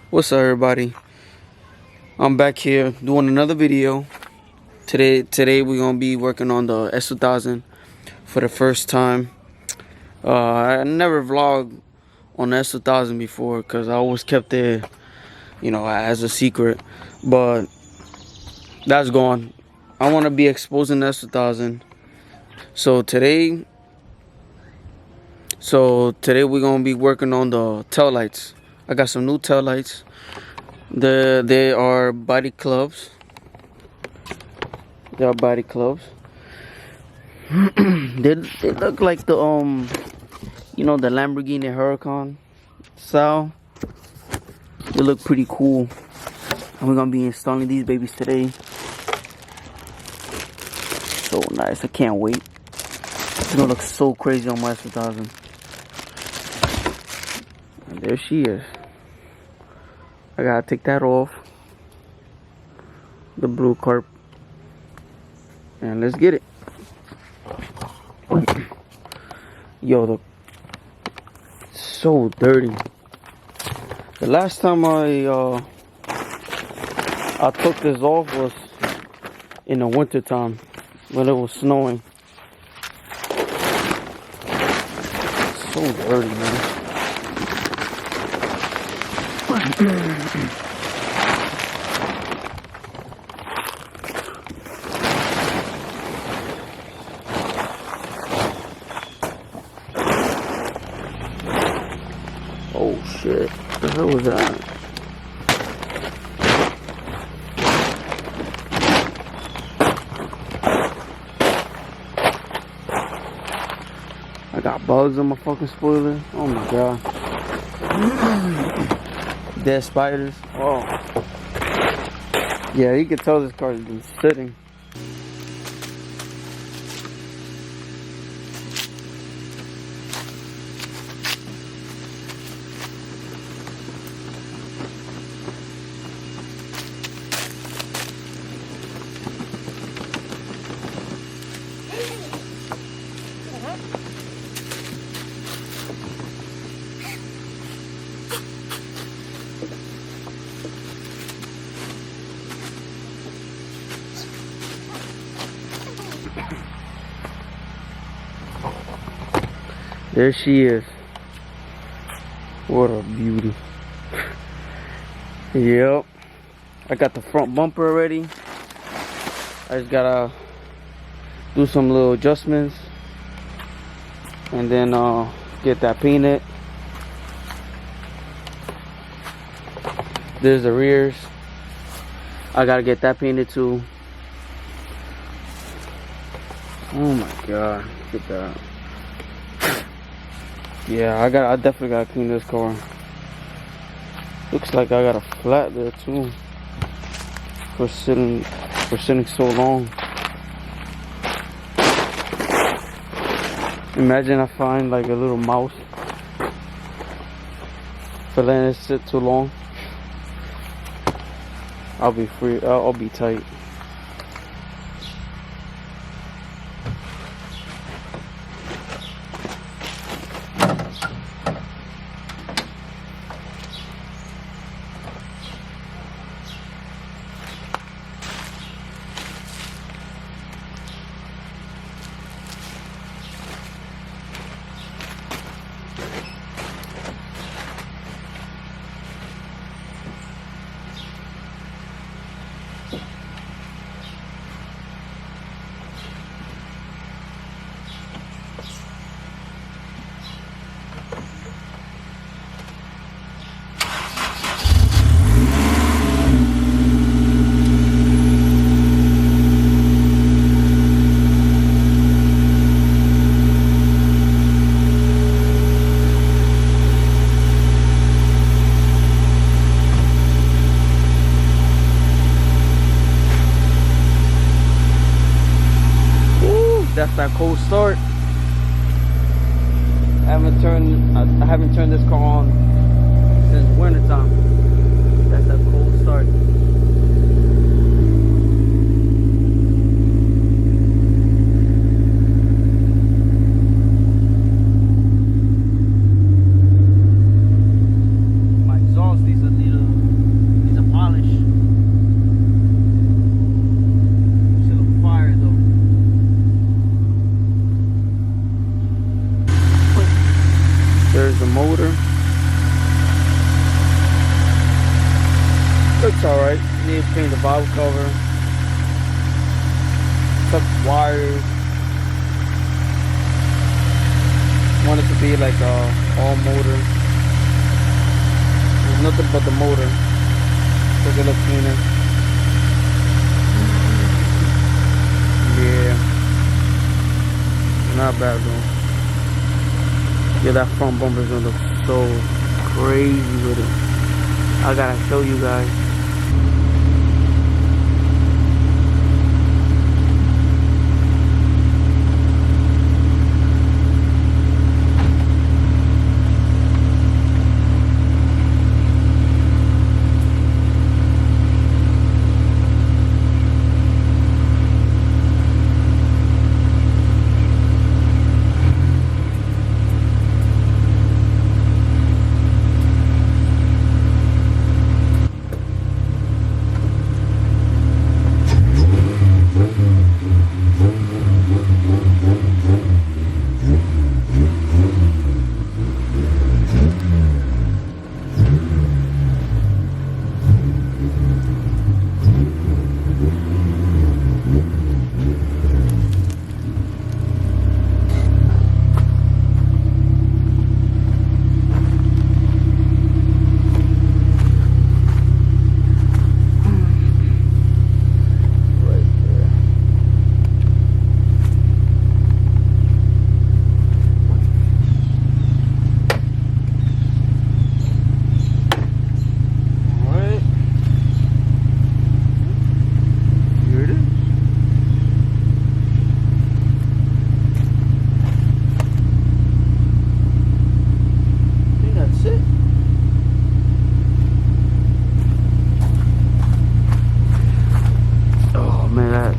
What's up, everybody? I'm back here doing another video. Today we're gonna be working on the S2000 for the first time. I never vlogged on the S2000 before because I always kept it, as a secret. But that's gone. I want to be exposing the S2000. So today we're gonna be working on the tail lights. I got some new tail lights. They are body clubs. They are body clubs. they look like the the Lamborghini Huracan style. They look pretty cool. And we're gonna be installing these babies today. So nice, I can't wait. It's gonna look so crazy on my S2000. And there she is. I gotta take that off. The blue carp. And let's get it. Yo, it's so dirty. The last time I took this off was in the winter time when it was snowing. It's so dirty, man. Oh shit, what the hell was that? I got bugs on my fucking spoiler. Oh my god. Dead spiders. Oh. Yeah, you can tell this car has been sitting. There she is. What a beauty. Yep. I got the front bumper already. I just gotta do some little adjustments. And then get that painted. There's the rears. I gotta get that painted too. Oh my god. Look at that. Yeah, I definitely gotta clean this car. Looks like I got a flat there too. For sitting so long. Imagine I find like a little mouse for letting it sit too long. I'll be free. I'll be tight. That's that cold start. I haven't turned this car on since winter time. That's that cold start. My exhaust needs a little did change the valve cover, took wires. Want it to be like all motor. There's nothing but the motor. Took it look cleaner. Yeah, not bad though. Yeah, that front bumper's gonna look so crazy with it. I gotta show you guys.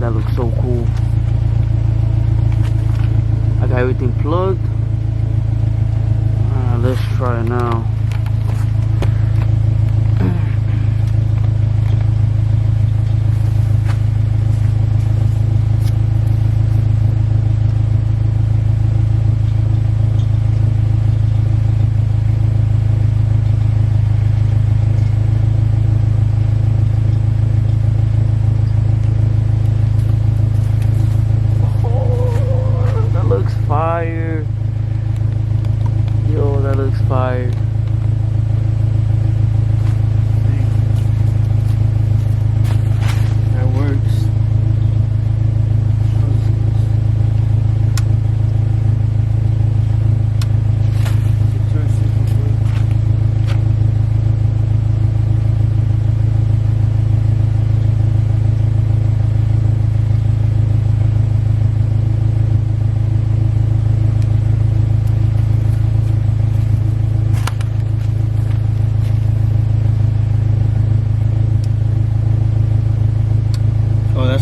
That looks so cool. I got everything plugged. Let's try it now. Fire. Yo, that looks fire. That works.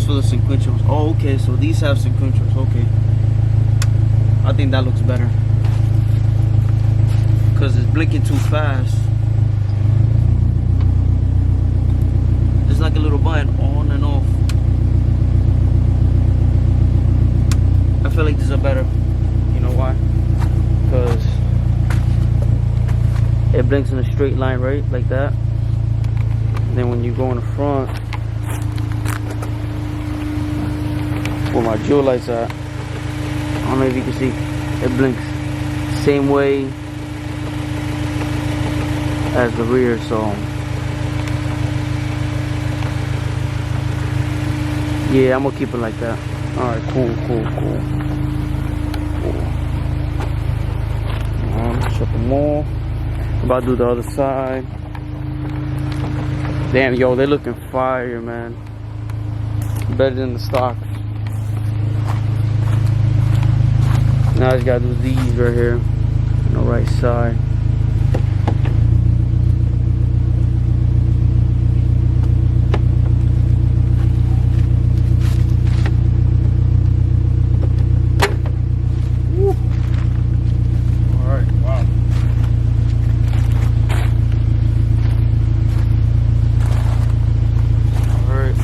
For the sequentials. Oh, okay, so these have sequentials. Okay, I think that looks better because it's blinking too fast. It's like a little button on and off. I feel like these are better. You know why? Because it blinks in a straight line, right, like that. And then when you go in the front, where my jewel lights at, I don't know if you can see, it blinks same way as the rear. So yeah, I'm gonna keep it like that. Alright, cool. Shut them all. I'm about to do the other side. Damn, yo, they're looking fire, man. Better than the stock. Now I just gotta do these right here on the right side. Woo. All right, wow. All right.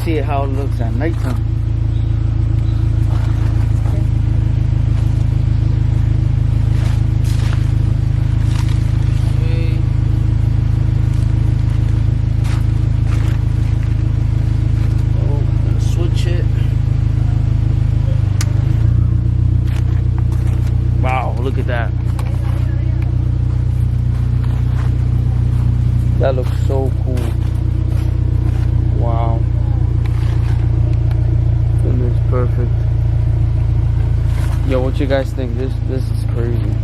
see how it looks at nighttime. Look at that. That looks so cool. Wow. Goodness, perfect. Yo, what you guys think? This is crazy.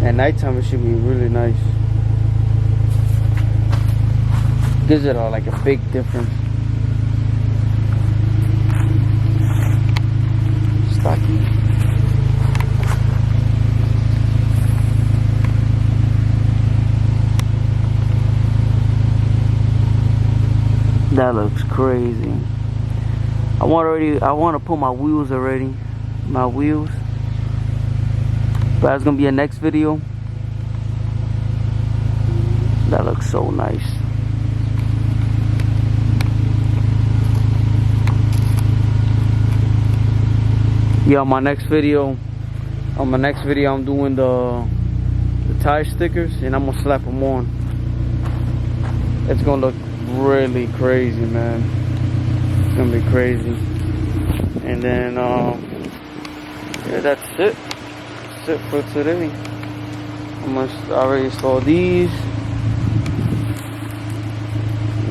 At nighttime it should be really nice. Gives it like a big difference. Stocky. That looks crazy. I want to put my wheels already. My wheels. But that's gonna be a next video. That looks so nice. Yeah, on my next video I'm doing the tire stickers and I'm gonna slap them on. It's gonna look really crazy, man. It's gonna be crazy. And then yeah, that's it. That's it for today. I already installed these.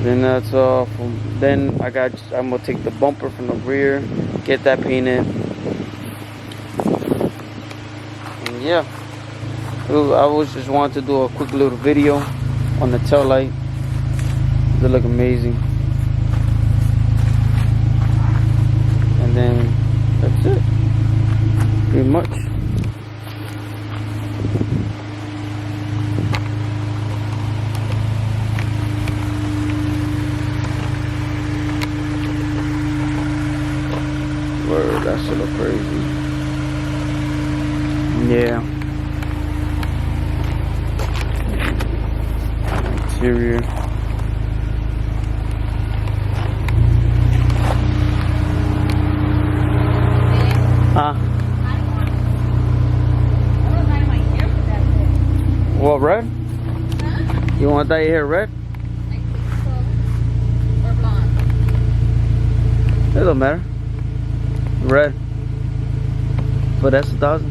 Then that's then I'm gonna take the bumper from the rear, get that painted. And yeah, I was just wanted to do a quick little video on the tail light. They look amazing. And then that's it. Pretty much. Word, that shit look crazy. Yeah. Interior. Huh? What, red? Huh? You want to dye your hair red? I think so. Or blonde. It don't matter. Red. But that's S2000.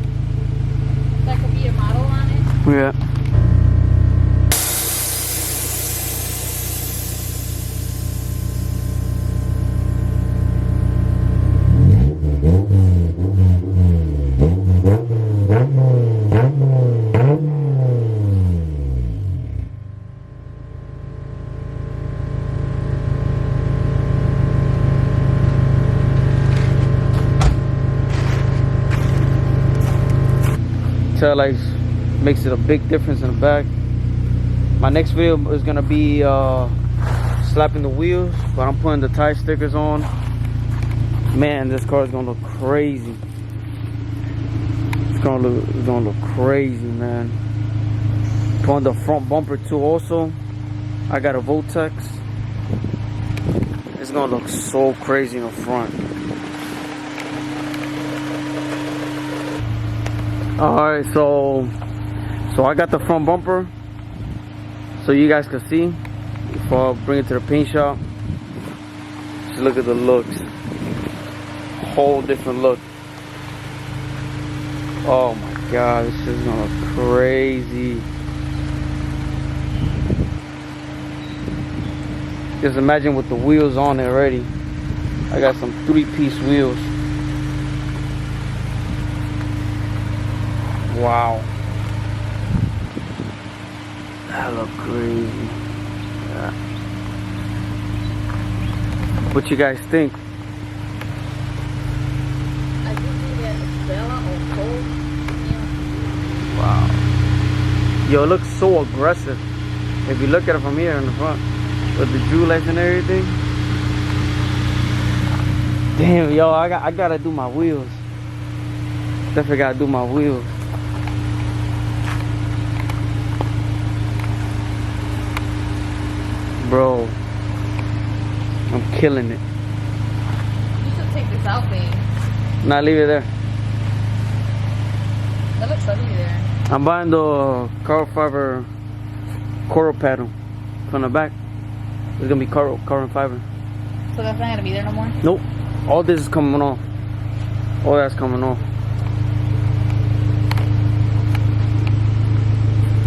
That could be a model on it? Yeah. Tail lights makes it a big difference in the back. My next video is gonna be slapping the wheels, but I'm putting the tire stickers on. Man, this car is gonna look crazy. It's gonna look crazy, man. Putting the front bumper too also. I got a Voltex. It's gonna look so crazy in the front. Alright, so I got the front bumper so you guys can see before I bring it to the paint shop. Just look at the looks. Whole different look. Oh my god, this is gonna look crazy. Just imagine with the wheels on it already. I got some 3-piece wheels. Wow. That look crazy. Yeah. What you guys think? I think either Bella or Cold. Wow. Yo, it looks so aggressive. If you look at it from here in the front, with the Drew lights and everything. Damn, yo, I gotta do my wheels. Definitely gotta do my wheels. Bro, I'm killing it. You should take this out, babe. Nah, leave it there. That looks ugly there. I'm buying the carbon fiber coral panel from the back. It's gonna be carbon fiber. So that's not gonna be there no more? Nope. All this is coming off. All that's coming off.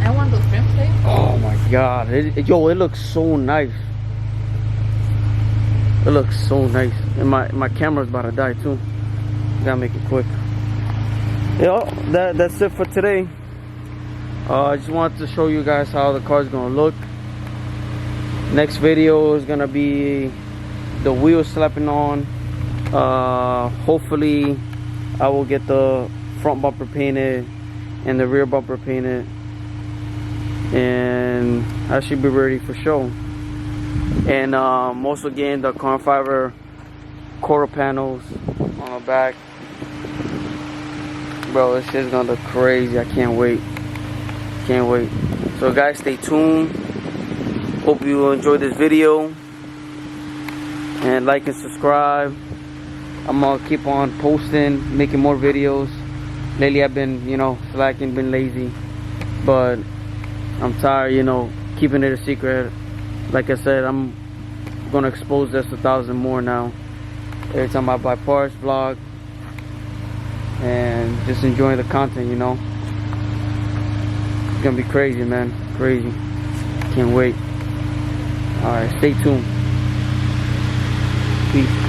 I want those shrimp steaks. Oh my god. Yo, it looks so nice. It looks so nice. And my camera's about to die too. Gotta make it quick. Yeah, that's it for today. I just wanted to show you guys how the car's gonna look. Next video is gonna be the wheels slapping on. Hopefully I will get the front bumper painted and the rear bumper painted, and I should be ready for show. And also getting the carbon fiber coral panels on the back. Bro, this shit's gonna look crazy. I can't wait. Can't wait. So guys, stay tuned. Hope you enjoyed this video. And like and subscribe. I'm gonna keep on posting, making more videos. Lately I've been, slacking, been lazy. But I'm tired, keeping it a secret. Like I said, I'm gonna expose this S2000 more now. Every time I buy parts, vlog, and just enjoying the content, It's gonna be crazy, man. Crazy. Can't wait. Alright, stay tuned. Peace.